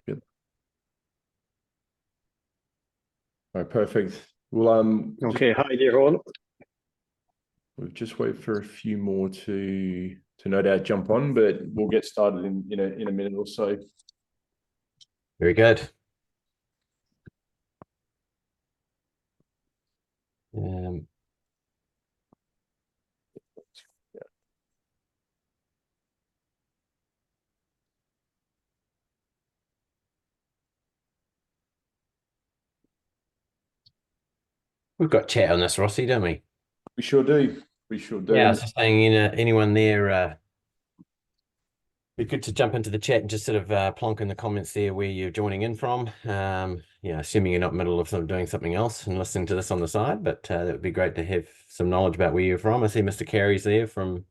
Good. All right, perfect. Well, Okay, hi there all. we'll just wait for a few more to no doubt jump on, but we'll get started in a minute or so. Very good. We've got chat on this, Rossi, don't we? We sure do. We sure do. Yeah, I was just saying, anyone there, be good to jump into the chat and just sort of plonk in the comments there where you're joining in from. Yeah, assuming you're not middle of doing something else and listening to this on the side, but that would be great to have some knowledge about where you're from. I see Mr. Carey's there from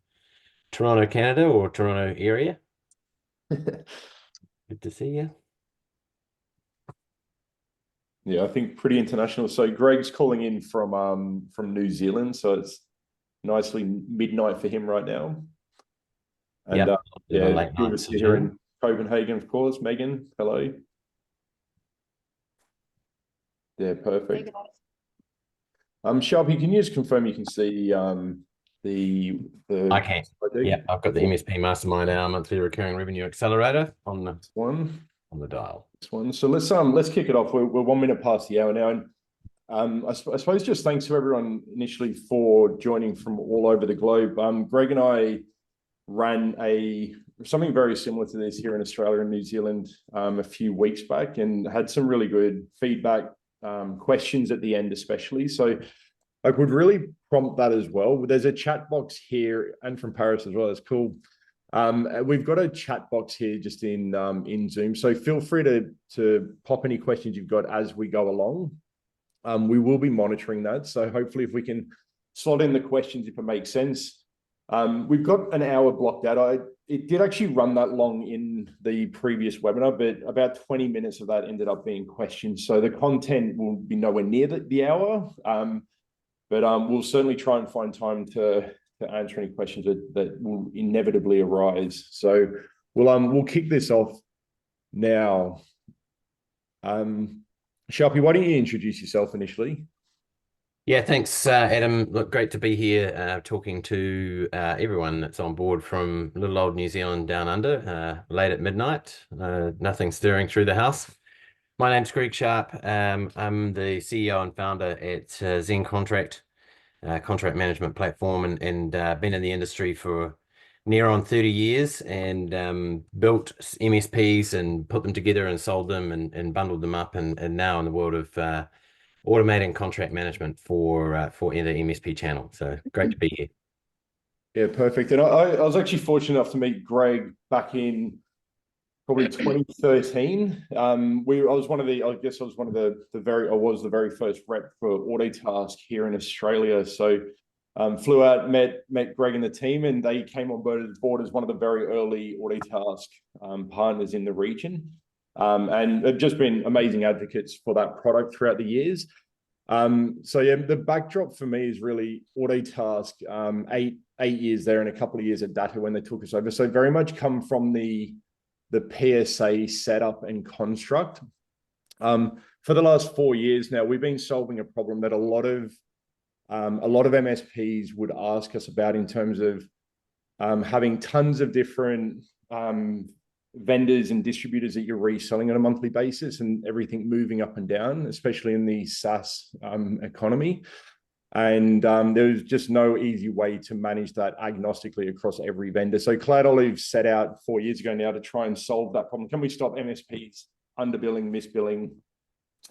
Toronto, Canada, or Toronto area. Good to see you. Yeah, I think pretty international. So Greg's calling in from New Zealand, so it's nicely midnight for him right now. And yeah, good to see here in Copenhagen, of course. Megan, hello. Yeah, perfect. Sharpie, can you just confirm you can see the I can. Yeah, I've got the MSP Mastermind, our monthly recurring revenue accelerator on the on the dial. This one. So let's kick it off. We're 1 minute past the hour now, and I suppose just thanks to everyone initially for joining from all over the globe. Greg and I ran something very similar to this here in Australia and New Zealand a few weeks back, and had some really good feedback, questions at the end especially. So I would really prompt that as well. There's a chat box here, and from Paris as well. It's cool. We've got a chat box here just in Zoom, so feel free to pop any questions you've got as we go along. We will be monitoring that, so hopefully if we can slot in the questions if it makes sense. We've got an hour blocked out. It did actually run that long in the previous webinar, but about 20 minutes of that ended up being questions, so the content will be nowhere near the hour. But we'll certainly try and find time to answer any questions that will inevitably arise. So we'll kick this off now. Sharpie, why don't you introduce yourself initially? Yeah, thanks, Adam. Look, great to be here talking to everyone that's on board from little old New Zealand down under, late at midnight, nothing stirring through the house. My name's Greg Sharpe. I'm the CEO and founder at ZenContract, contract management platform, and been in the industry for near on 30 years, and built MSPs and put them together and sold them and bundled them up, and now in the world of automating contract management for the MSP channel. So great to be here. Yeah, perfect. And I was actually fortunate enough to meet Greg back in probably 2013. I was the very first rep for Autotask here in Australia. So flew out, met Greg and the team, and they came on board as one of the very early Autotask partners in the region. And they've just been amazing advocates for that product throughout the years. So yeah, the backdrop for me is really Autotask, 8 years there and a couple of years at Data when they took us over. So very much come from the PSA setup and construct. For the last 4 years now, we've been solving a problem that a lot of MSPs would ask us about, in terms of having tons of different vendors and distributors that you're reselling on a monthly basis, and everything moving up and down, especially in the SaaS economy. And there's just no easy way to manage that agnostically across every vendor. So CloudOIive set out 4 years ago now to try and solve that problem. Can we stop MSPs underbilling, misbilling?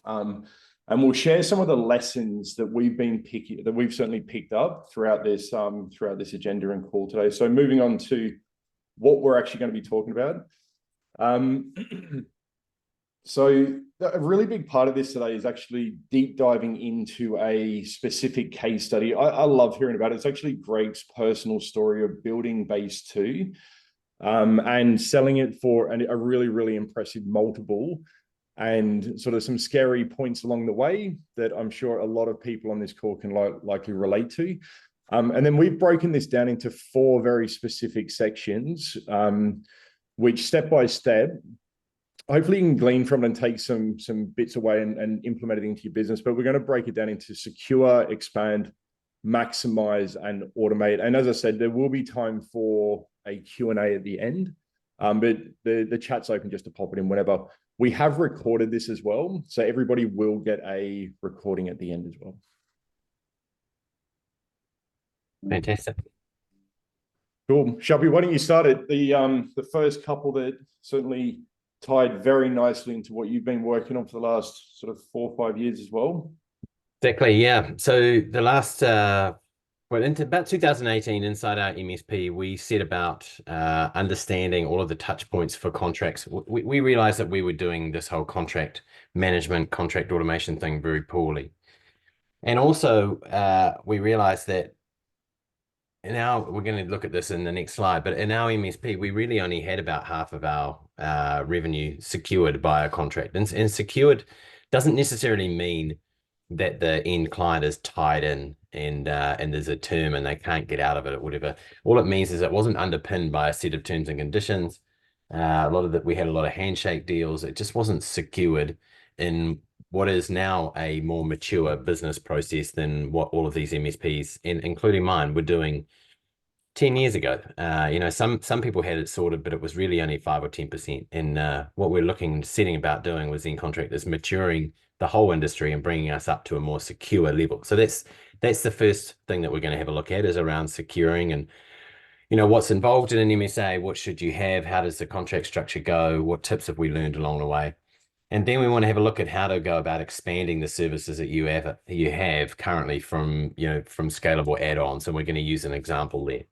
And we'll share some of the lessons that we've certainly picked up throughout this agenda and call today. So moving on to what we're actually going to be talking about. So a really big part of this today is actually deep diving into a specific case study. I love hearing about it. It's actually Greg's personal story of building Base 2 and selling it for a really, really impressive multiple, and sort of some scary points along the way that I'm sure a lot of people on this call can likely relate to. And then we've broken this down into 4 very specific sections, which step by step hopefully you can glean from it and take some bits away and implement it into your business. But we're going to break it down into secure, expand, maximize, and automate. And as I said, there will be time for a Q&A at the end. But the chat's open just to pop it in whenever. We have recorded this as well, so everybody will get a recording at the end as well. Fantastic. Cool. Sharpe, why don't you start it? The first couple that certainly tied very nicely into what you've been working on for the last sort of 4 or 5 years as well. Exactly, yeah. So the last, into about 2018, inside our MSP, we set about understanding all of the touch points for contracts. We realized that we were doing this whole contract management, contract automation thing very poorly. And also, we realized that now we're going to look at this in the next slide, but in our MSP, we really only had about half of our revenue secured by a contract. And secured doesn't necessarily mean that the end client is tied in and there's a term and they can't get out of it or whatever. All it means is it wasn't underpinned by a set of terms and conditions. We had a lot of handshake deals. It just wasn't secured in what is now a more mature business process than what all of these MSPs, including mine, were doing 10 years ago. Some people had it sorted, but it was really only 5 or 10%. And what we're setting about doing with ZenContract is maturing the whole industry and bringing us up to a more secure level. So that's the first thing that we're going to have a look at, is around securing and what's involved in an MSA, what should you have, how does the contract structure go, what tips have we learned along the way. And then we want to have a look at how to go about expanding the services that you have currently from scalable add-ons. And we're going to use an example there.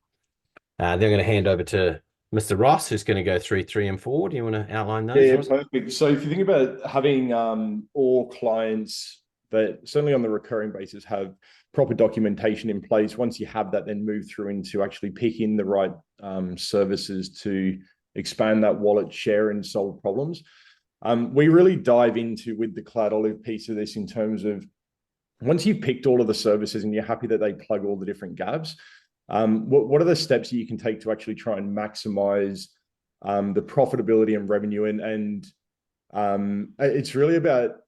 Then I'm going to hand over to Mr. Ross, who's going to go through 3 and 4. Do you want to outline those? Yeah, perfect. So if you think about having all clients that certainly on the recurring basis have proper documentation in place, once you have that, then move through into actually picking the right services to expand that wallet share and solve problems. We really dive into with the CloudOIive piece of this in terms of once you've picked all of the services and you're happy that they plug all the different gaps, what are the steps that you can take to actually try and maximize the profitability and revenue? And it's really about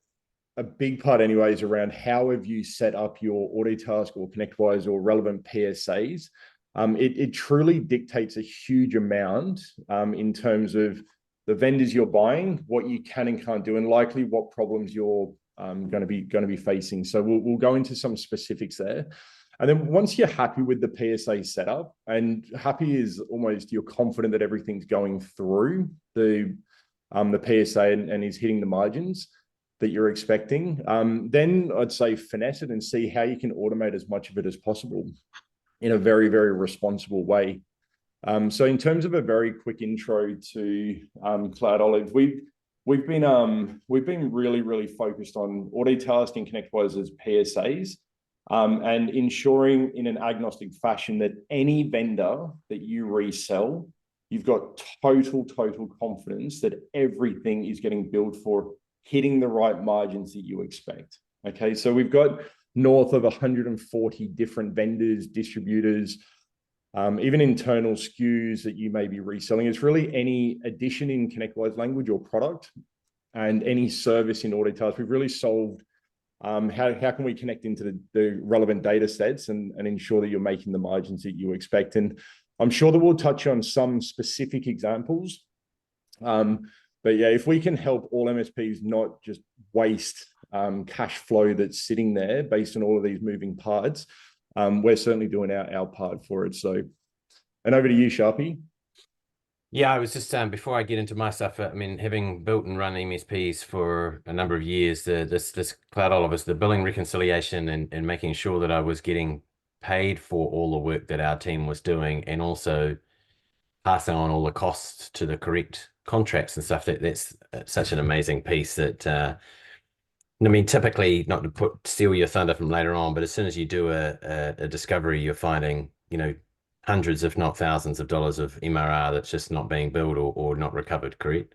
a big part anyways around how have you set up your Autotask or ConnectWise or relevant PSAs. It truly dictates a huge amount in terms of the vendors you're buying, what you can and can't do, and likely what problems you're going to be facing. So we'll go into some specifics there. And then once you're happy with the PSA setup, and happy is almost you're confident that everything's going through the PSA and is hitting the margins that you're expecting, then I'd say finesse it and see how you can automate as much of it as possible in a very, very responsible way. So in terms of a very quick intro to CloudOlive, we've been really, really focused on Autotask and ConnectWise as PSAs. And ensuring in an agnostic fashion that any vendor that you resell, you've got total confidence that everything is getting billed for hitting the right margins that you expect. Okay, so we've got north of 140 different vendors, distributors, even internal SKUs that you may be reselling. It's really any addition in ConnectWise language or product and any service in Autotask. We've really solved how can we connect into the relevant data sets and ensure that you're making the margins that you expect. And I'm sure that we'll touch on some specific examples. But yeah, if we can help all MSPs not just waste cash flow that's sitting there based on all of these moving parts, we're certainly doing our part for it. So, and over to you, Sharpe. Yeah, I was just before I get into my stuff, I mean, having built and run MSPs for a number of years, this CloudOlive is the billing reconciliation and making sure that I was getting paid for all the work that our team was doing, and also passing on all the costs to the correct contracts and stuff. That's such an amazing piece that I mean, typically, not to steal your thunder from later on, but as soon as you do a discovery, you're finding, hundreds, if not thousands of dollars of MRR that's just not being billed or not recovered, correct?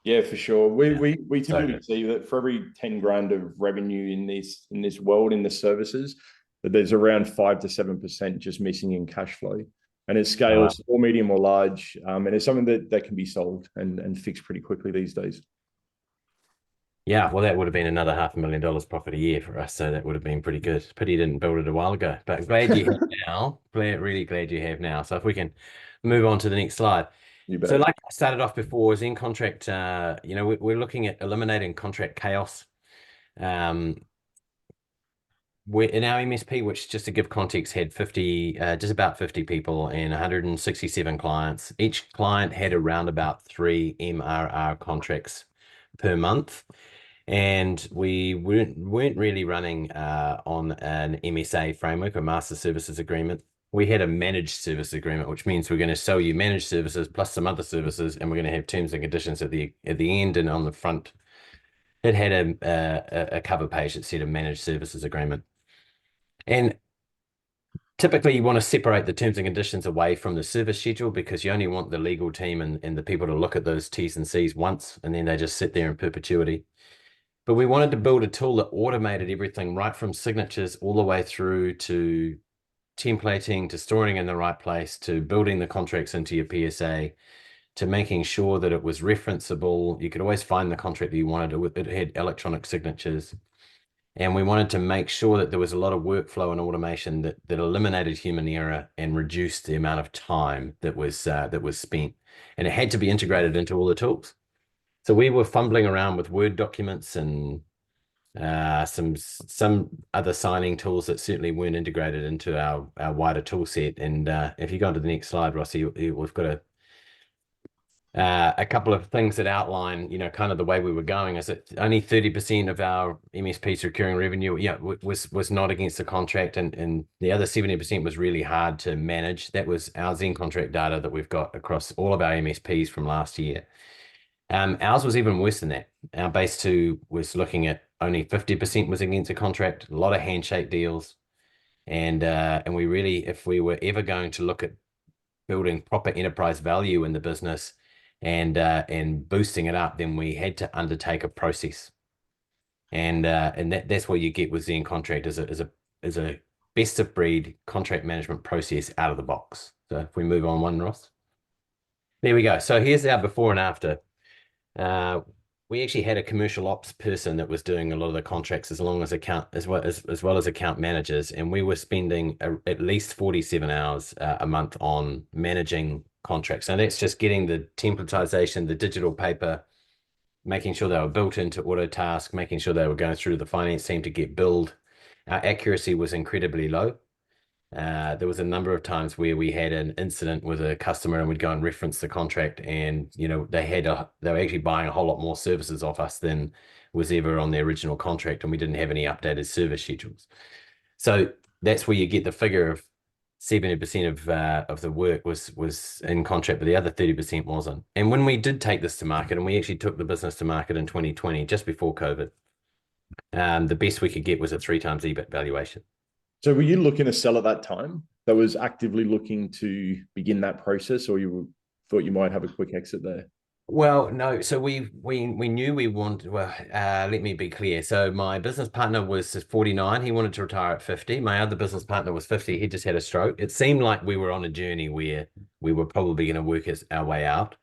Yeah, for sure. We typically see that for every 10 grand of revenue in this world, in the services, that there's around 5 to 7% just missing in cash flow. and it scales small, medium, or large, and it's something that can be solved and fixed pretty quickly these days. Yeah, well, that would have been another $500,000 profit a year for us, so that would have been pretty good. Pity you didn't build it a while ago, but glad you have now. Really glad you have now. So if we can move on to the next slide. So like I started off before, ZenContract, we're looking at eliminating contract chaos. We're in our MSP, which, just to give context, had 50, just about 50 people and 167 clients. Each client had around about 3 MRR contracts per month. And we weren't really running on an MSA framework, a master services agreement. We had a managed service agreement, which means we're going to sell you managed services plus some other services, and we're going to have terms and conditions at the end, and on the front, it had a cover page that said a managed services agreement. And typically, you want to separate the terms and conditions away from the service schedule, because you only want the legal team and the people to look at those T's and C's once, and then they just sit there in perpetuity. But we wanted to build a tool that automated everything right from signatures all the way through to templating, to storing in the right place, to building the contracts into your PSA, to making sure that it was referenceable. You could always find the contract that you wanted. It had electronic signatures. And we wanted to make sure that there was a lot of workflow and automation that eliminated human error and reduced the amount of time that was spent. And it had to be integrated into all the tools. So we were fumbling around with Word documents and some other signing tools that certainly weren't integrated into our wider tool set. And if you go on to the next slide, Rossi, we've got a couple of things that outline, kind of the way we were going. Is that only 30% of our MSP's recurring revenue, was not against the contract, and the other 70% was really hard to manage. That was our ZenContract data that we've got across all of our MSPs from last year. Ours was even worse than that. Our base 2 was looking at only 50% was against a contract, a lot of handshake deals. And we really, if we were ever going to look at building proper enterprise value in the business and boosting it up, then we had to undertake a process. And that's what you get with ZenContract is a best of breed contract management process out of the box. So if we move on one, Ross. There we go. So here's our before and after. We actually had a commercial ops person that was doing a lot of the contracts as well as account managers, and we were spending at least 47 hours a month on managing contracts. And that's just getting the templatization, the digital paper, making sure they were built into Autotask, making sure they were going through the finance team to get billed. Our accuracy was incredibly low. There was a number of times where we had an incident with a customer and we'd go and reference the contract, and they were actually buying a whole lot more services off us than was ever on the original contract, and we didn't have any updated service schedules. So that's where you get the figure of 70% of the work was in contract, but the other 30% wasn't. And when we did take this to market, and we actually took the business to market in 2020, just before COVID, the best we could get was a 3x EBIT valuation. So were you looking to sell at that time? That was actively looking to begin that process, or you thought you might have a quick exit there? Well, no. So we knew we wanted. Well, let me be clear. So my business partner was 49. He wanted to retire at 50. My other business partner was 50. He just had a stroke. It seemed like we were on a journey where we were probably going to work our way out.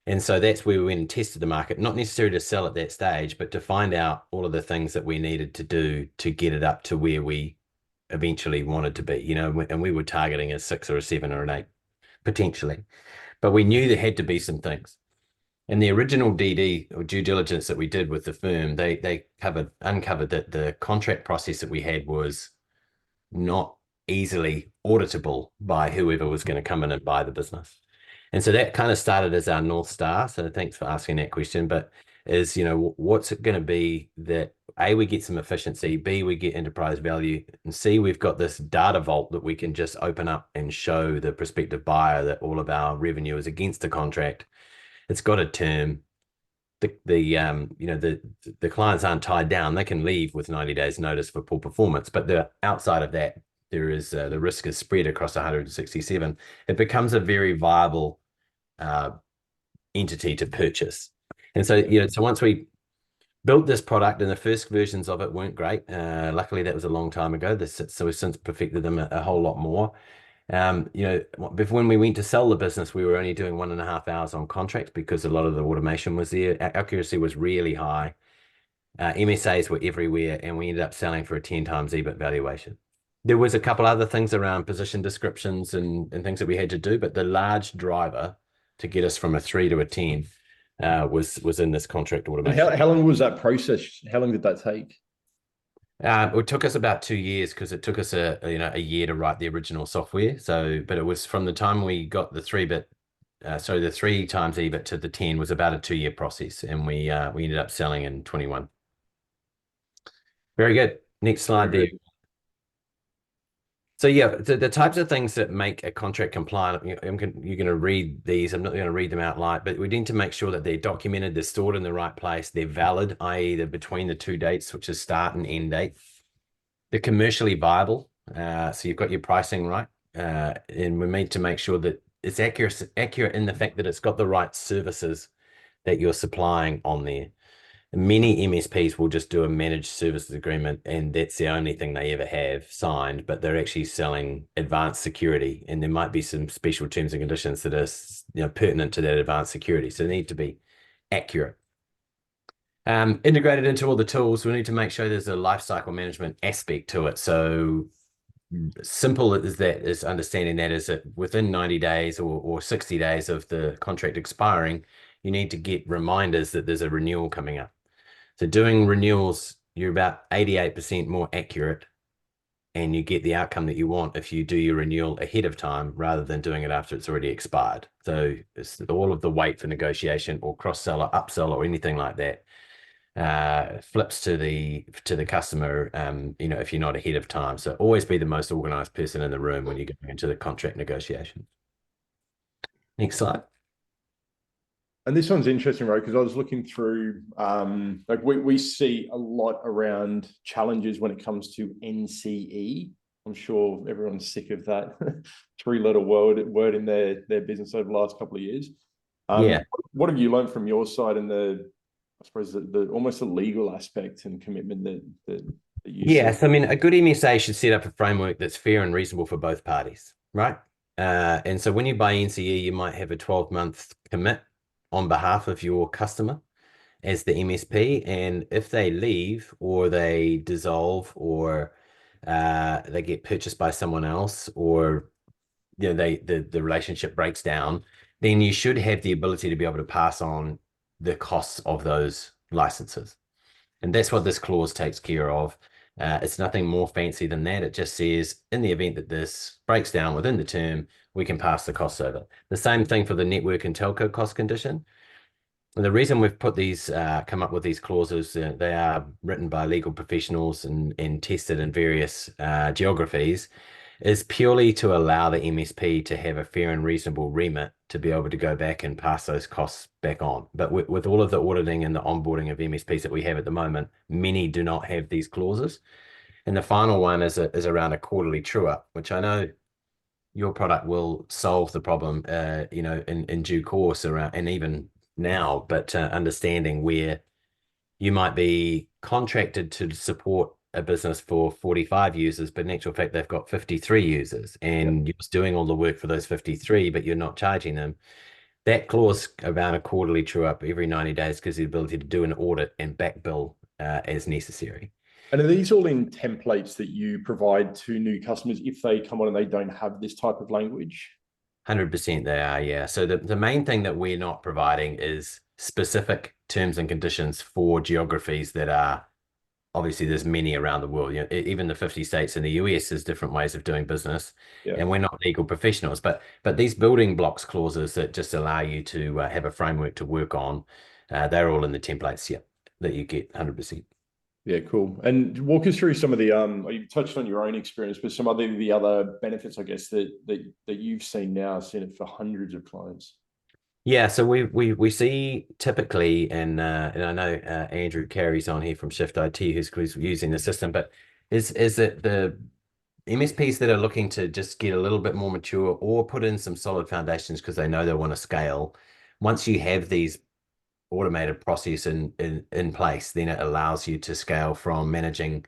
And so that's where we went and tested the market, not necessarily to sell at that stage, but to find out all of the things that we needed to do to get it up to where we eventually wanted to be, and we were targeting a 6 or a 7 or an 8 potentially, but we knew there had to be some things. And the original DD or due diligence that we did with the firm, they uncovered that the contract process that we had was not easily auditable by whoever was going to come in and buy the business. And so that kind of started as our North Star. So thanks for asking that question. But is, what's it going to be that A, we get some efficiency, B, we get enterprise value, and C, we've got this data vault that we can just open up and show the prospective buyer that all of our revenue is against the contract. It's got a term. The clients aren't tied down. They can leave with 90 days notice for poor performance. But outside of that, there is the risk is spread across 167. It becomes a very viable entity to purchase. And so, so once we built this product, and the first versions of it weren't great. Luckily, that was a long time ago. So we've since perfected them a whole lot more. Before when we went to sell the business, we were only doing 1.5 hours on contract because a lot of the automation was there. Accuracy was really high. MSAs were everywhere, and we ended up selling for a 10 times EBIT valuation. There was a couple other things around position descriptions and things that we had to do, but the large driver to get us from a 3 to a 10 was in this contract And automation. how long was that process? How long did that take? It took us about 2 years because it took us a year to write the original software. So, but it was from the time we got the 3 times EBIT to the 10 was about a 2-year process, and we ended up selling in 21. Very good. Next slide there. So yeah, the types of things that make a contract compliant, you're going to read these. I'm not going to read them out loud, but we need to make sure that they're documented, they're stored in the right place, they're valid, i.e. they're between the two dates, which is start and end date. They're commercially viable, so you've got your pricing right, and we need to make sure that it's accurate in the fact that it's got the right services that you're supplying on there. Many MSPs will just do a managed services agreement, and that's the only thing they ever have signed, but they're actually selling advanced security, and there might be some special terms and conditions that are pertinent to that advanced security. So they need to be accurate. Integrated into all the tools, we need to make sure there's a lifecycle management aspect to it. So simple as that is understanding that is that within 90 days or 60 days of the contract expiring, you need to get reminders that there's a renewal coming up. So doing renewals, you're about 88% more accurate, and you get the outcome that you want if you do your renewal ahead of time rather than doing it after it's already expired. So it's all of the wait for negotiation or cross-sell or upsell or anything like that flips to the customer, if you're not ahead of time. So always be the most organized person in the room when you're going into the contract negotiation. Next slide. And this one's interesting, right? Because I was looking through, like we see a lot around challenges when it comes to NCE. I'm sure everyone's sick of that 3-letter word in their business over the last couple of years. Yeah. What have you learned from your side and I suppose the almost the legal aspect and commitment that you see? Yes, I mean, a good MSA should set up a framework that's fair and reasonable for both parties, right? And so when you buy NCE, you might have a 12-month commit on behalf of your customer as the MSP, and if they leave or they dissolve or they get purchased by someone else, or the relationship breaks down, then you should have the ability to be able to pass on the costs of those licenses, and that's what this clause takes care of. It's nothing more fancy than that. It just says in the event that this breaks down within the term, we can pass the costs over. The same thing for the network and telco cost condition. And the reason we've put these, come up with these clauses, they are written by legal professionals and tested in various geographies, is purely to allow the MSP to have a fair and reasonable remit to be able to go back and pass those costs back on. But with all of the auditing and the onboarding of MSPs that we have at the moment, many do not have these clauses. And the final one is around a quarterly true-up, which I know your product will solve the problem, in due course around, and even now, but understanding where you might be contracted to support a business for 45 users, but in actual fact, they've got 53 users, and you're just doing all the work for those 53, but you're not charging them. That clause around a quarterly true up every 90 days gives the ability to do an audit and back bill as necessary. And are these all in templates that you provide to new customers if they come on and they don't have this type of language? 100% they are, yeah. So the main thing that we're not providing is specific terms and conditions for geographies that are, obviously there's many around the world. Even the 50 states in the US, there's different ways of doing business, and we're not legal professionals. But these building blocks clauses that just allow you to have a framework to work on, they're all in the templates, that you get 100%. Yeah, cool. And walk us through some of the you touched on your own experience, but some of the other benefits, I guess, that you've seen it for hundreds of clients. Yeah, so we see typically, and I know Andrew carries on here from Shift IT, who's using the system, but is that the MSPs that are looking to just get a little bit more mature or put in some solid foundations because they know they want to scale. Once you have these automated process in place, then it allows you to scale from managing,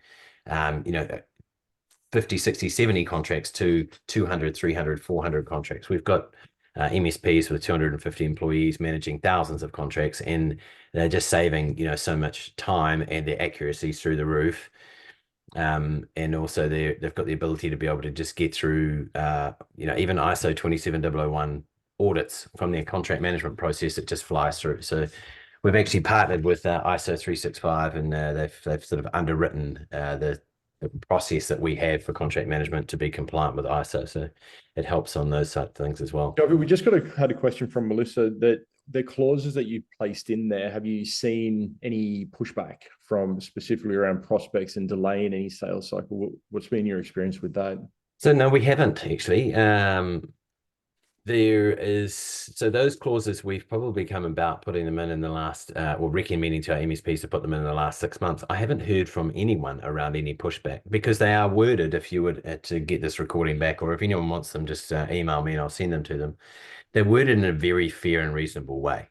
50, 60, 70 contracts to 200, 300, 400 contracts. We've got MSPs with 250 employees managing thousands of contracts, and they're just saving, so much time, and their accuracy is through the roof. And also they've got the ability to be able to just get through, even ISO 27001 audits from their contract management process. It just flies through. So we've actually partnered with ISO 365, and they've sort of underwritten the process that we have for contract management to be compliant with ISO. So it helps on those sort of things as well. We just had a question from Melissa that the clauses that you placed in there, have you seen any pushback from specifically around prospects and delaying any sales cycle? What's been your experience with that? So no, we haven't actually. So those clauses, we've probably come about putting them in the last, recommending to our MSPs to put them in the last 6 months. I haven't heard from anyone around any pushback, because they are worded, if you would to get this recording back, or if anyone wants them, just email me and I'll send them to them. They're worded in a very fair and reasonable way.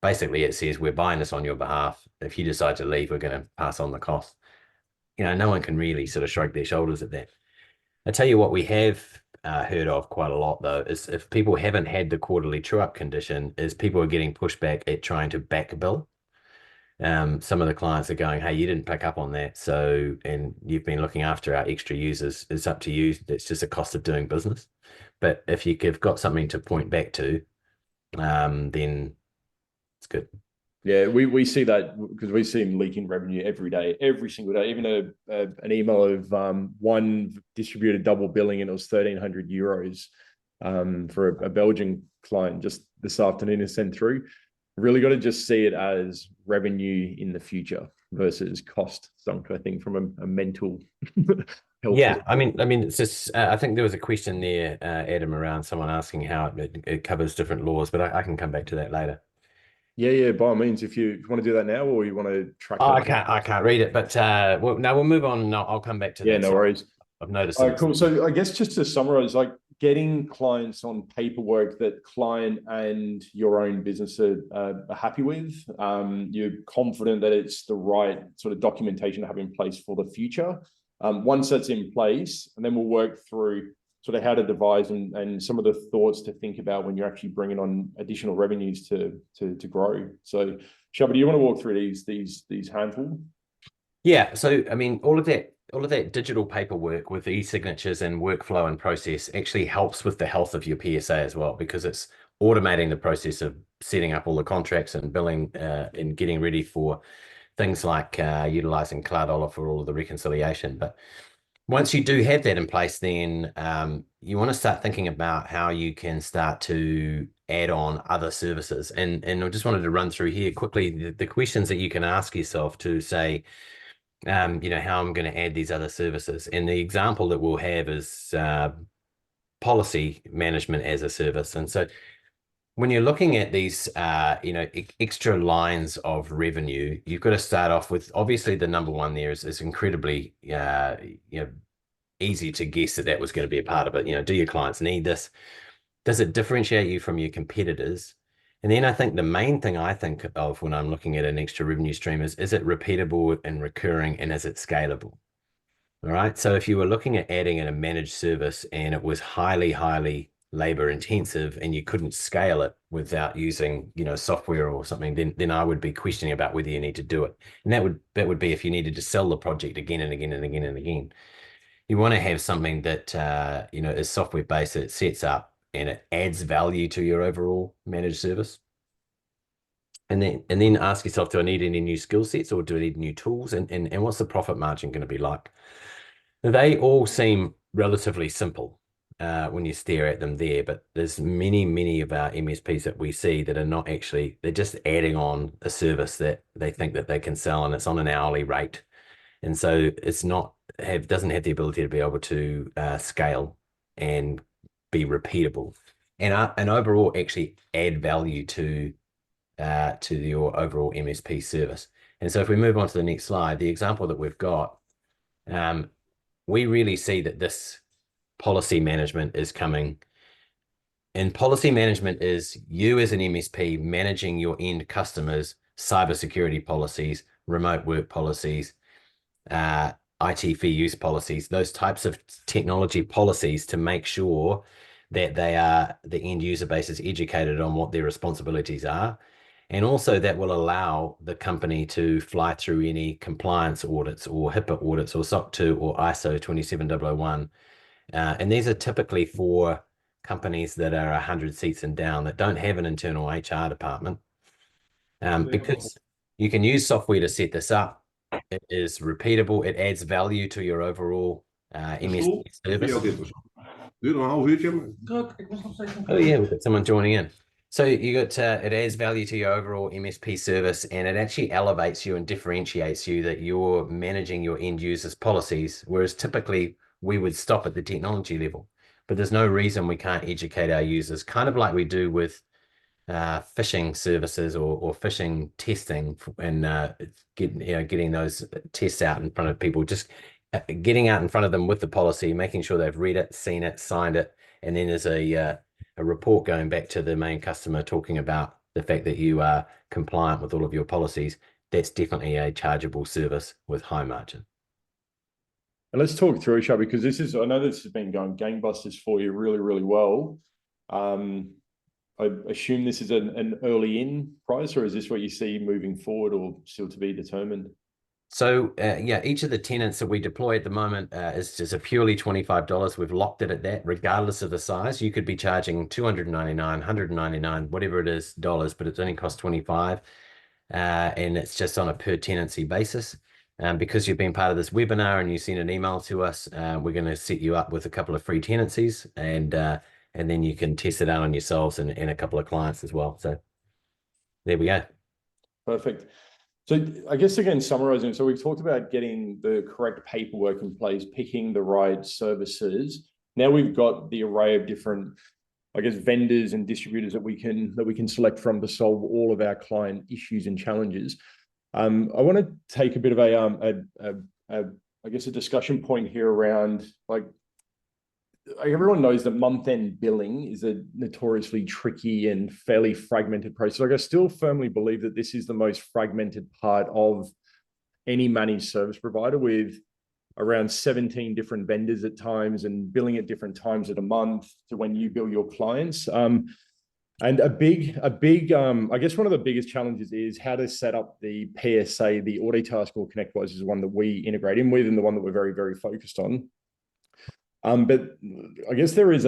Basically, it says, we're buying this on your behalf. If you decide to leave, we're going to pass on the cost. No one can really sort of shrug their shoulders at that. I tell you what we have heard of quite a lot, though, is if people haven't had the quarterly true-up condition, is people are getting pushback at trying to back bill. Some of the clients are going, hey, you didn't pick up on that, and you've been looking after our extra users. It's up to you. It's just a cost of doing business. But if you've got something to point back to, then it's good. Yeah, we see that because we see them leaking revenue every day, every single day. Even an email of one distributor double billing, and it was 1,300 euros for a Belgian client just this afternoon is sent through. Really got to just see it as revenue in the future versus cost sunk, I think, from a mental health. Yeah, I mean, it's just, I think there was a question there, Adam, around someone asking how it covers different laws, but I can come back to that later. Yeah, by all means, if you want to do that now, or you want to track. Oh, I can't read it, but we'll move on. No, I'll come back to that. Yeah, no worries. I've noticed. Cool. So I guess just to summarize, like getting clients on paperwork that client and your own business are happy with, you're confident that it's the right sort of documentation to have in place for the future. Once that's in place, and then we'll work through sort of how to devise and some of the thoughts to think about when you're actually bringing on additional revenues to grow. So, Sharpe, do you want to walk through these handful? Yeah. So, I mean, all of that digital paperwork with e-signatures and workflow and process actually helps with the health of your PSA as well, because it's automating the process of setting up all the contracts and billing and getting ready for things like utilizing CloudOIive for all of the reconciliation. But once you do have that in place, then you want to start thinking about how you can start to add on other services. And I just wanted to run through here quickly the questions that you can ask yourself to say, how I'm going to add these other services. And the example that we'll have is policy management as a service. And so when you're looking at these, extra lines of revenue, you've got to start off with, obviously, the number one there is incredibly, easy to guess that was going to be a part of it. Do your clients need this? Does it differentiate you from your competitors? And then I think the main thing I think of when I'm looking at an extra revenue stream is it repeatable and recurring, and is it scalable? All right. So if you were looking at adding in a managed service and it was highly, highly labor intensive and you couldn't scale it without using, software or something, then I would be questioning about whether you need to do it. And that would be if you needed to sell the project again and again and again and again. You want to have something that, is software based, that it sets up and it adds value to your overall managed service. And then ask yourself, do I need any new skill sets, or do I need new tools? And what's the profit margin going to be like? Now, they all seem relatively simple when you stare at them there, but there's many of our MSPs that we see that are not actually, they're just adding on a service that they think that they can sell, and it's on an hourly rate. And so it's doesn't have the ability to be able to scale and be repeatable and overall actually add value to your overall MSP service. And so if we move on to the next slide, the example that we've got, we really see that this policy management is coming. And policy management is you as an MSP managing your end customers' cybersecurity policies, remote work policies, IT fair use policies, those types of technology policies to make sure that the end user base is educated on what their responsibilities are. And also that will allow the company to fly through any compliance audits or HIPAA audits or SOC 2 or ISO 27001. And these are typically for companies that are 100 seats and down that don't have an internal HR department. Because you can use software to set this up. It is repeatable. It adds value to your overall MSP service. Oh yeah, we've got someone joining in. So you got it adds value to your overall MSP service, and it actually elevates you and differentiates you that you're managing your end users' policies, whereas typically we would stop at the technology level. But there's no reason we can't educate our users, kind of like we do with phishing services or phishing testing, and getting those tests out in front of people, just getting out in front of them with the policy, making sure they've read it, seen it, signed it, and then there's a report going back to the main customer talking about the fact that you are compliant with all of your policies. That's definitely a chargeable service with high margin. And let's talk through it, Sharpe, because I know this has been going gangbusters for you really, really well. I assume this is an early in price, or is this what you see moving forward, or still to be determined? So yeah, each of the tenants that we deploy at the moment is just a purely $25. We've locked it at that, regardless of the size. You could be charging $299, $199, whatever it is, dollars, but it's only cost 25, and it's just on a per tenancy basis. Because you've been part of this webinar and you sent an email to us, we're going to set you up with a couple of free tenancies, and then you can test it out on yourselves and a couple of clients as well. So there we go. Perfect. So I guess, again, summarizing, so we've talked about getting the correct paperwork in place, picking the right services. Now we've got the array of different, I guess, vendors and distributors that we can select from to solve all of our client issues and challenges. I want to take a bit of I guess a discussion point here around, like, everyone knows that month-end billing is a notoriously tricky and fairly fragmented process. Like, I still firmly believe that this is the most fragmented part of any managed service provider, with around 17 different vendors at times and billing at different times of the month to when you bill your clients. And a big, I guess one of the biggest challenges is how to set up the PSA, the Autotask or ConnectWise is one that we integrate in with, and the one that we're very, very focused on. But I guess there is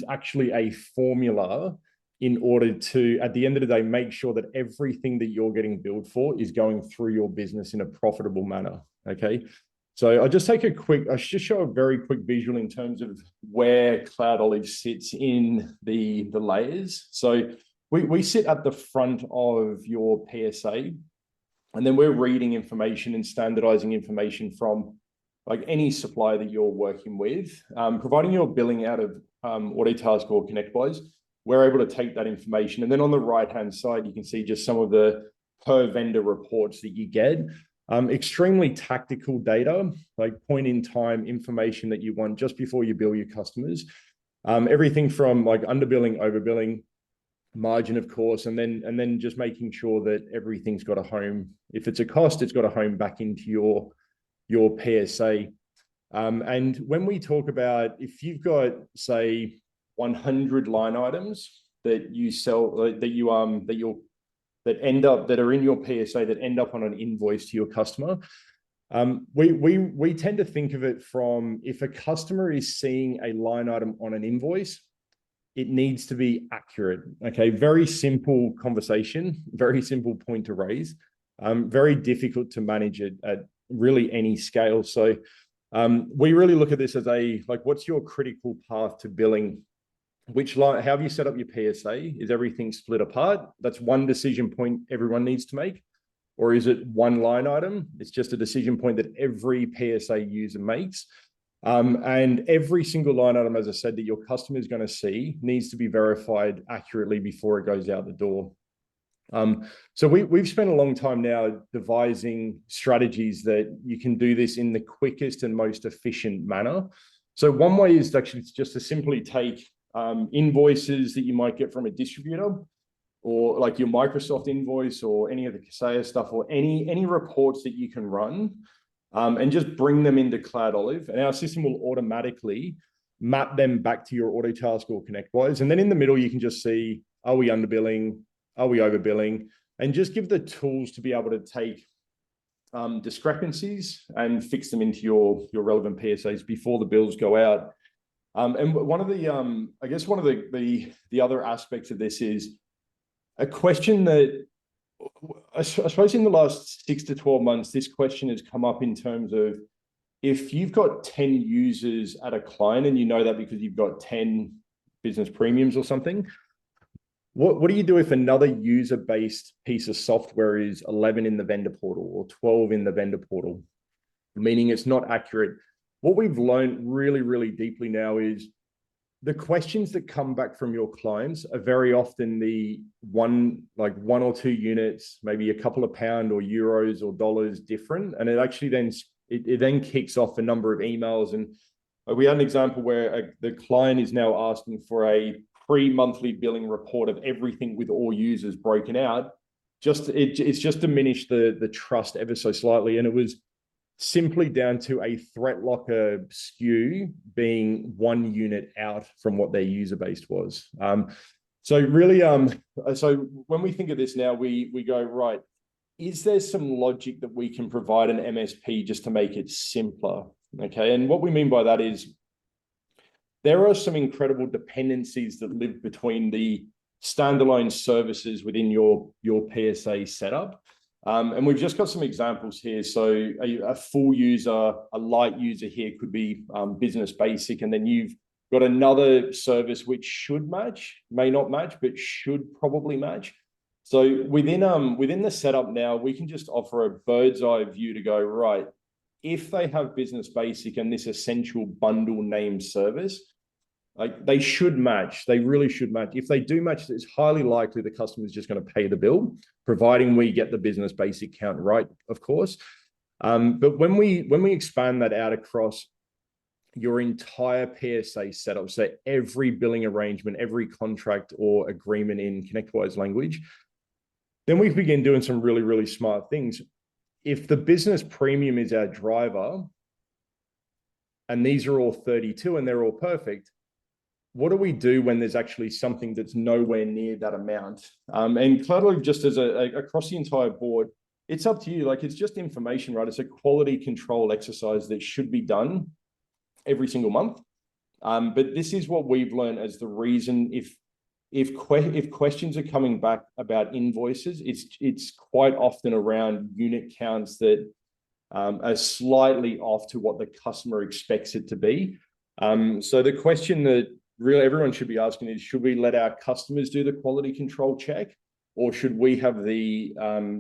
actually a formula in order to, at the end of the day, make sure that everything that you're getting billed for is going through your business in a profitable manner. Okay. So I'll just show a very quick visual in terms of where CloudOIive sits in the layers. So we sit at the front of your PSA, and then we're reading information and standardizing information from, like, any supplier that you're working with, providing your billing out of Autotask or ConnectWise. We're able to take that information, and then on the right-hand side, you can see just some of the per vendor reports that you get. Extremely tactical data, like point-in-time information that you want just before you bill your customers. Everything from, like, underbilling, overbilling, margin, of course, and then just making sure that everything's got a home. If it's a cost, it's got a home back into your PSA. And when we talk about, if you've got, say, 100 line items that you sell, that are in your PSA that end up on an invoice to your customer, we tend to think of it from, if a customer is seeing a line item on an invoice, it needs to be accurate. Okay, very simple conversation, very simple point to raise, very difficult to manage it at really any scale. So we really look at this as what's your critical path to billing? Which line, how have you set up your PSA? Is everything split apart? That's one decision point everyone needs to make. Or is it one line item? It's just a decision point that every PSA user makes. And every single line item, as I said, that your customer is going to see needs to be verified accurately before it goes out the door. So we've spent a long time now devising strategies that you can do this in the quickest and most efficient manner. So one way is actually just to simply take invoices that you might get from a distributor, or like your Microsoft invoice or any of the Kaseya stuff, or any reports that you can run. and just bring them into CloudOIive, and our system will automatically map them back to your AutoTask or ConnectWise. And then in the middle, you can just see, are we underbilling? Are we overbilling? And just give the tools to be able to take discrepancies and fix them into your relevant PSAs before the bills go out. And one of the, I guess one of the other aspects of this is a question that I suppose in the last 6 to 12 months, this question has come up in terms of if you've got 10 users at a client, and you know that because you've got 10 business premiums or something, what do you do if another user-based piece of software is 11 in the vendor portal or 12 in the vendor portal, meaning it's not accurate? What we've learned really, really deeply now is the questions that come back from your clients are very often the one or two units, maybe a couple of pound or euros or dollars different. And it actually then, it then kicks off a number of emails. And we had an example where the client is now asking for a pre-monthly billing report of everything with all users broken out. It's just diminished the trust ever so slightly. And it was simply down to a threat locker SKU being one unit out from what their user base was. So really, so when we think of this now, we go, right, is there some logic that we can provide an MSP just to make it simpler? Okay, and what we mean by that is there are some incredible dependencies that live between the standalone services within your PSA setup. And we've just got some examples here. So a full user, a light user here could be business basic, and then you've got another service which should match, may not match, but should probably match. So within the setup now, we can just offer a bird's eye view to go, right, if they have business basic and this essential bundle name service, like they should match. They really should match. If they do match, it's highly likely the customer is just going to pay the bill, providing we get the business basic count right, of course. But when we expand that out across your entire PSA setup, so every billing arrangement, every contract or agreement in ConnectWise language, then we begin doing some really, really smart things. If the business premium is our driver, and these are all 32 and they're all perfect, what do we do when there's actually something that's nowhere near that amount? And CloudOIive, just as across the entire board, it's up to you. Like, it's just information, right? It's a quality control exercise that should be done every single month. But this is what we've learned as the reason if questions are coming back about invoices, it's quite often around unit counts that are slightly off to what the customer expects it to be. So the question that really everyone should be asking is, should we let our customers do the quality control check, or should we have the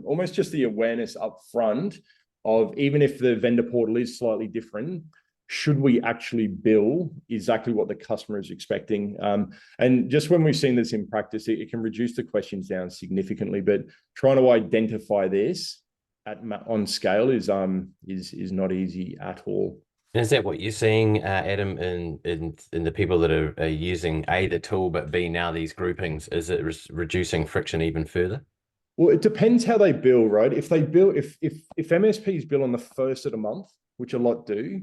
almost just the awareness up front of, even if the vendor portal is slightly different, should we actually bill exactly what the customer is expecting? And just when we've seen this in practice, it can reduce the questions down significantly, but trying to identify this on scale is not easy at all. And is that what you're seeing, Adam, in the people that are using A, the tool, but B, now these groupings? Is it reducing friction even further? Well, it depends how they bill, right? If MSPs bill on the first of the month, which a lot do,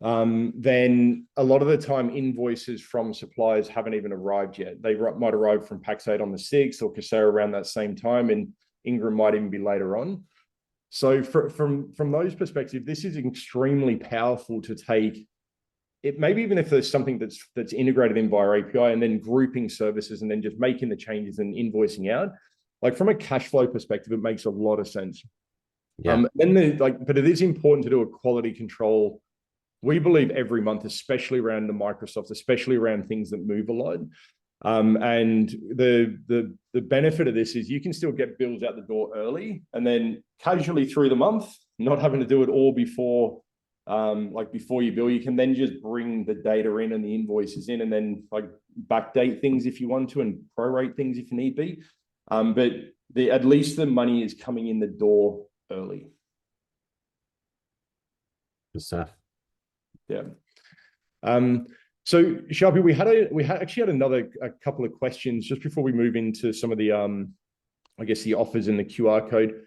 then a lot of the time invoices from suppliers haven't even arrived yet. They might arrive from Pax8 on the 6th, or Kaseya around that same time, and Ingram might even be later on. So from those perspectives, this is extremely powerful to take it, maybe even if there's something that's integrated in via API, and then grouping services and then just making the changes and invoicing out. Like, from a cash flow perspective, it makes a lot of sense. Yeah. But it is important to do a quality control, we believe, every month, especially around the Microsoft, especially around things that move a lot. And the benefit of this is you can still get bills out the door early, and then casually through the month, not having to do it all before you bill. You can then just bring the data in and the invoices in, and then backdate things if you want to, and prorate things if you need be. But at least the money is coming in the door early. Good stuff. Yeah. So Sharpe, we actually had a couple of questions just before we move into some of the I guess the offers and the QR code.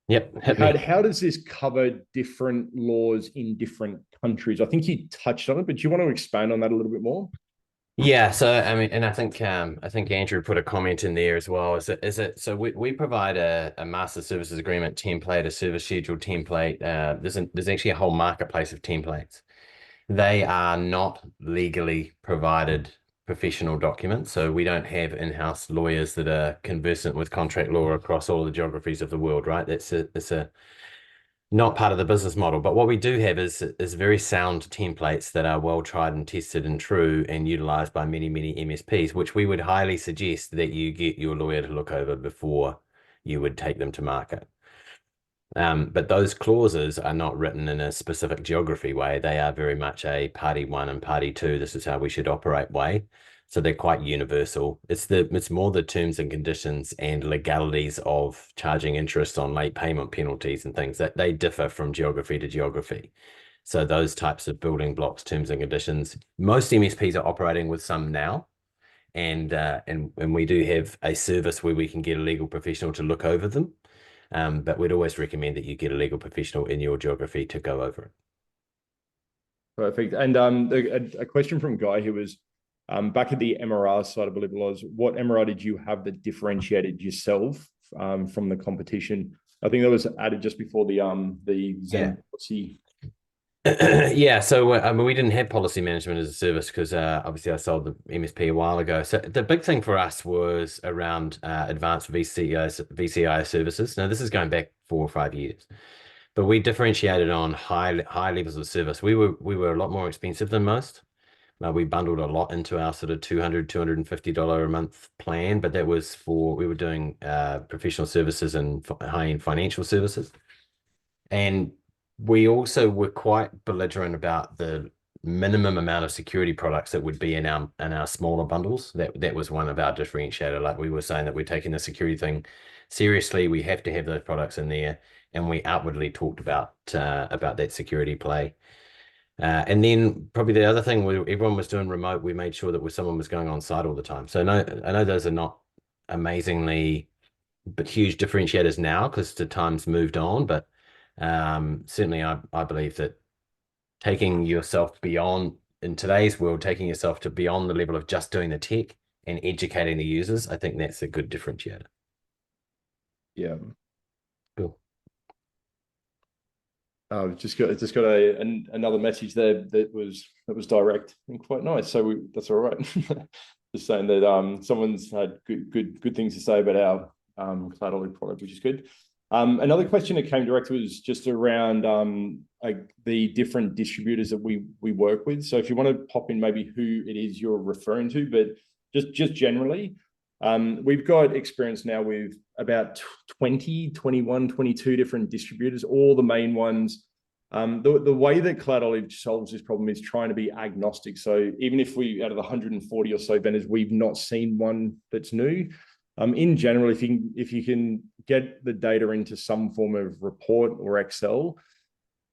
Yep, hit me. How does this cover different laws in different countries? I think you touched on it, but do you want to expand on that a little bit more? Yeah, so I mean, and I think Andrew put a comment in there as well. So we provide a master services agreement template, a service schedule template. There's actually a whole marketplace of templates. They are not legally provided professional documents, so we don't have in-house lawyers that are conversant with contract law across all the geographies of the world, right? It's a not part of the business model. But what we do have is very sound templates that are well tried and tested and true and utilized by many, many MSPs, which we would highly suggest that you get your lawyer to look over before you would take them to market. But those clauses are not written in a specific geography way. They are very much a party one and party two, this is how we should operate way. So they're quite universal. It's more the terms and conditions and legalities of charging interest on late payment penalties and things that they differ from geography to geography. So those types of building blocks, terms and conditions, most MSPs are operating with some now. And we do have a service where we can get a legal professional to look over them. But we'd always recommend that you get a legal professional in your geography to go over it. Perfect. And a question from Guy who was back at the MRR side, I believe it was, what MRR did you have that differentiated yourself from the competition? I think that was added just before the Zen policy. Yeah, so I mean, we didn't have policy management as a service because obviously I sold the MSP a while ago. So the big thing for us was around advanced VCI services. Now this is going back 4 or 5 years, but we differentiated on high levels of service. We were a lot more expensive than most. We bundled a lot into our sort of $250 a month plan, but that was we were doing professional services and high-end financial services. And we also were quite belligerent about the minimum amount of security products that would be in our smaller bundles. That was one of our differentiator. Like we were saying that we're taking the security thing seriously. We have to have those products in there, and we outwardly talked about that security play. And then probably the other thing, everyone was doing remote. We made sure that someone was going on site all the time. So I know those are not amazingly but huge differentiators now because the time's moved on, but certainly I believe that taking yourself beyond in today's world, taking yourself to beyond the level of just doing the tech and educating the users, I think that's a good differentiator. Yeah. Cool. Just got another message there that was direct and quite nice. So that's all right. Just saying that someone's had good things to say about our CloudOIive product, which is good. Another question that came direct was just around the different distributors that we work with. So if you want to pop in maybe who it is you're referring to, but just generally, we've got experience now with about 20, 21, 22 different distributors, all the main ones. The way that CloudOIive solves this problem is trying to be agnostic. So even if out of the 140 or so vendors, we've not seen one that's new. In general, if you can get the data into some form of report or Excel,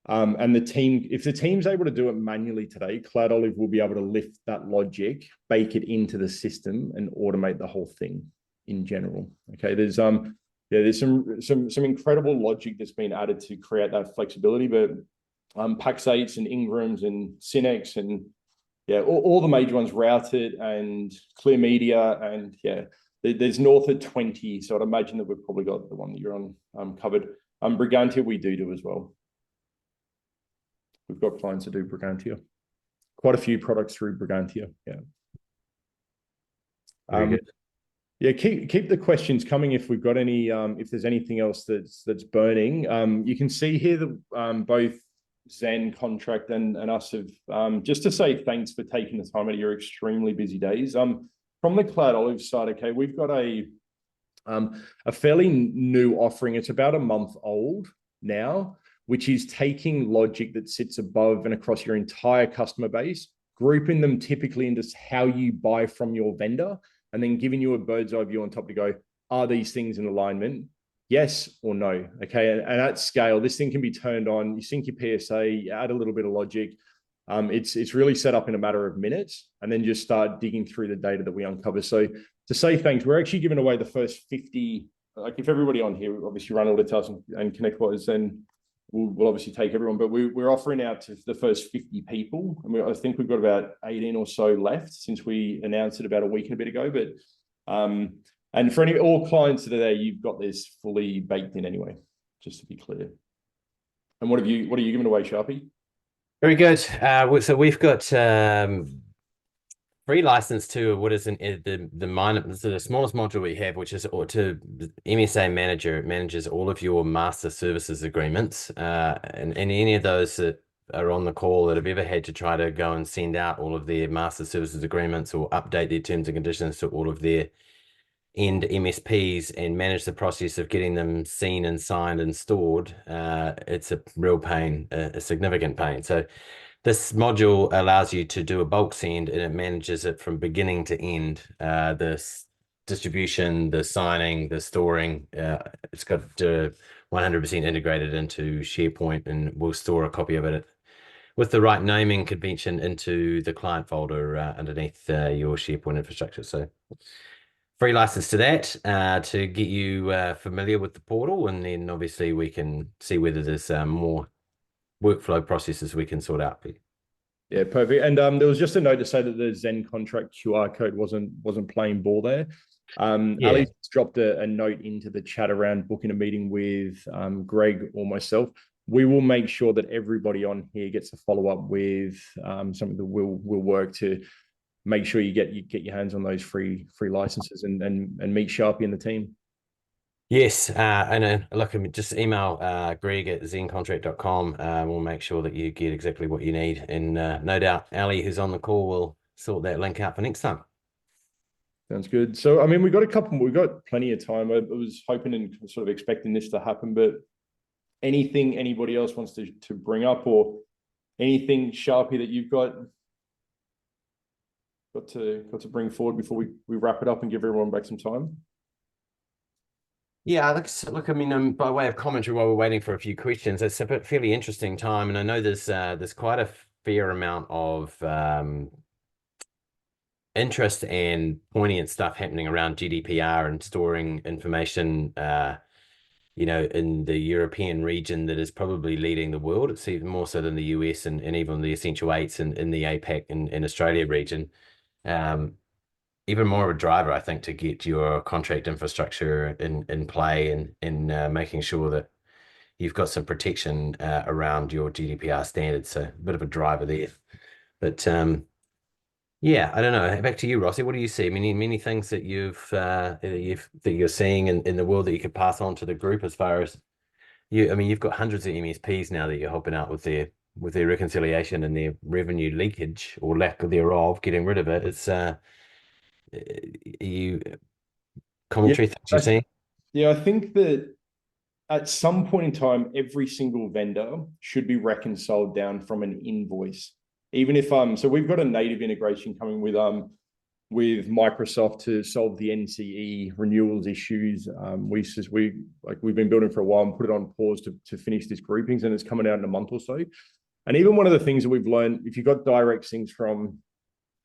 and if the team's able to do it manually today, CloudOIive will be able to lift that logic, bake it into the system, and automate the whole thing in general. Okay, there's some incredible logic that's been added to create that flexibility, but Pax8s and Ingrams and Synex and all the major ones, Routed and Clear Media, and there's north of 20. So I'd imagine that we've probably got the one that you're on covered. Brigantia we do as well. We've got clients that do Brigantia. Quite a few products through Brigantia. Yeah. Very good. Yeah, keep the questions coming if we've got any. If there's anything else that's burning, you can see here that both ZenContract and us have just to say thanks for taking the time out of your extremely busy days. From the CloudOIive side, okay, we've got a fairly new offering. It's about a month old now, which is taking logic that sits above and across your entire customer base, grouping them typically into how you buy from your vendor, and then giving you a bird's eye view on top to go, are these things in alignment? Yes or no? Okay, and at scale, this thing can be turned on. You sync your PSA, you add a little bit of logic. It's really set up in a matter of minutes, and then just start digging through the data that we uncover. So to say thanks, we're actually giving away the first 50 like if everybody on here obviously run audit tasks and ConnectWise, then we'll obviously take everyone, but we're offering out to the first 50 people. I think we've got about 18 or so left since we announced it about a week and a bit ago. But and for all clients that are there, you've got this fully baked in anyway, just to be clear. And what are you giving away, Sharpie? Very good. So we've got free license to what is the smallest module we have, which is to MSA Manager. It manages all of your master services agreements, and any of those that are on the call that have ever had to try to go and send out all of their master services agreements or update their terms and conditions to all of their end MSPs and manage the process of getting them seen and signed and stored. It's a real pain, a significant pain. So this module allows you to do a bulk send, and it manages it from beginning to end. The distribution, the signing, the storing. It's got 100% integrated into SharePoint, and we'll store a copy of it with the right naming convention into the client folder underneath your SharePoint infrastructure. So free license to that to get you familiar with the portal, and then obviously we can see whether there's more workflow processes we can sort out. Yeah, perfect. And there was just a note to say that the ZenContract QR code wasn't playing ball there. Yeah. Ali's dropped a note into the chat around booking a meeting with Greg or myself. We will make sure that everybody on here gets a follow up with something that will work to make sure you get your hands on those free licenses and meet Sharpie and the team. Yes, and look, just email Greg at ZenContract.com. We'll make sure that you get exactly what you need, and no doubt Ali, who's on the call, will sort that link out for next time. Sounds good. So, I mean, we've got plenty of time. I was hoping and sort of expecting this to happen, but anything anybody else wants to bring up, or anything, Sharpie, that you've got to bring forward before we wrap it up and give everyone back some time? Yeah, look. I mean, by way of commentary, while we're waiting for a few questions, it's a fairly interesting time, and I know there's quite a fair amount of interest and poignant stuff happening around GDPR and storing information, in the European region that is probably leading the world. It's even more so than the US and even the Essential Eights in the APAC and Australia region. Even more of a driver, I think, to get your contract infrastructure in play and making sure that you've got some protection around your GDPR standards. So a bit of a driver there. But yeah, I don't know. Back to you, Rossi. What do you see? Many things that you're seeing in the world that you could pass on to the group as far as you. I mean, you've got hundreds of MSPs now that you're helping out with their reconciliation and their revenue leakage or lack thereof, getting rid of it. It's commentary things you're seeing? Yeah, I think that at some point in time, every single vendor should be reconciled down from an invoice. Even if so we've got a native integration coming with Microsoft to solve the NCE renewals issues. We've been building for a while and put it on pause to finish this groupings, and it's coming out in a month or so. And even one of the things that we've learned, if you've got direct syncs from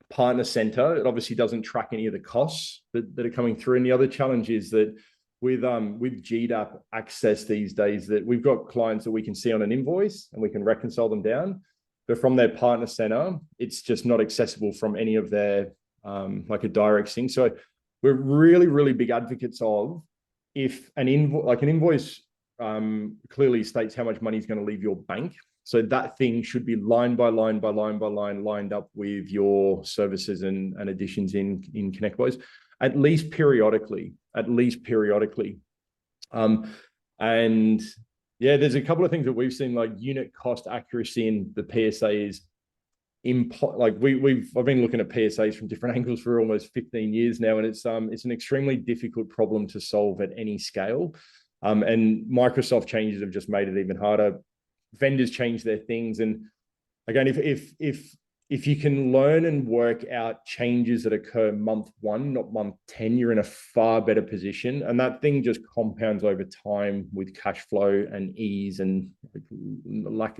Partner Center, it obviously doesn't track any of the costs that are coming through. And the other challenge is that with GDAP access these days, that we've got clients that we can see on an invoice and we can reconcile them down, but from their Partner Center, it's just not accessible from any of their like a direct sync. So we're really, really big advocates of, if an invoice clearly states how much money is going to leave your bank. So that thing should be line by line by line by line lined up with your services and additions in ConnectWise, at least periodically. And yeah, there's a couple of things that we've seen, like unit cost accuracy in the PSA is I've been looking at PSAs from different angles for almost 15 years now, and it's an extremely difficult problem to solve at any scale. And Microsoft changes have just made it even harder. Vendors change their things, and again, if you can learn and work out changes that occur month 1, not month 10, you're in a far better position, and that thing just compounds over time with cash flow and ease and like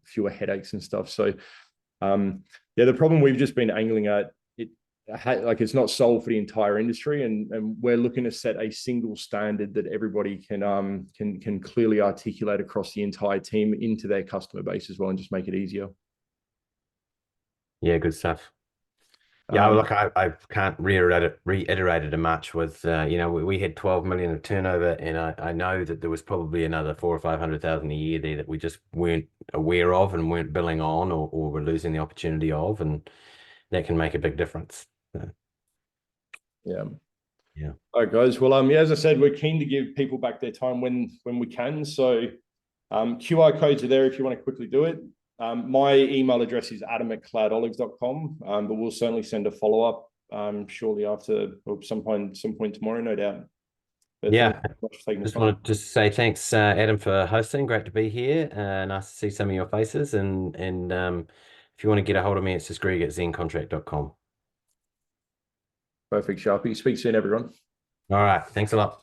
fewer headaches and stuff. So yeah, the problem we've just been angling at, like it's not solved for the entire industry, and we're looking to set a single standard that everybody can clearly articulate across the entire team into their customer base as well, and just make it easier. Yeah, good stuff. Yeah, look, I can't reiterate it much with, you know, we had 12 million of turnover, and I know that there was probably another 400,000 or 500,000 a year there that we just weren't aware of and weren't billing on, or were losing the opportunity of, and that can make a big difference. So, yeah. yeah. All right, guys. Well, yeah, as I said, we're keen to give people back their time when we can. So QR codes are there if you want to quickly do it. My email address is adam@cloudolive.com, but we'll certainly send a follow-up shortly after, or some point tomorrow, no doubt. But Yeah, just wanted to say thanks, Adam, for hosting. Great to be here. Nice to see some of your faces. And if you want to get a hold of me, it's just greg@ZenContract.com. Perfect, Sharpie. Speak soon, everyone. All right. Thanks a lot.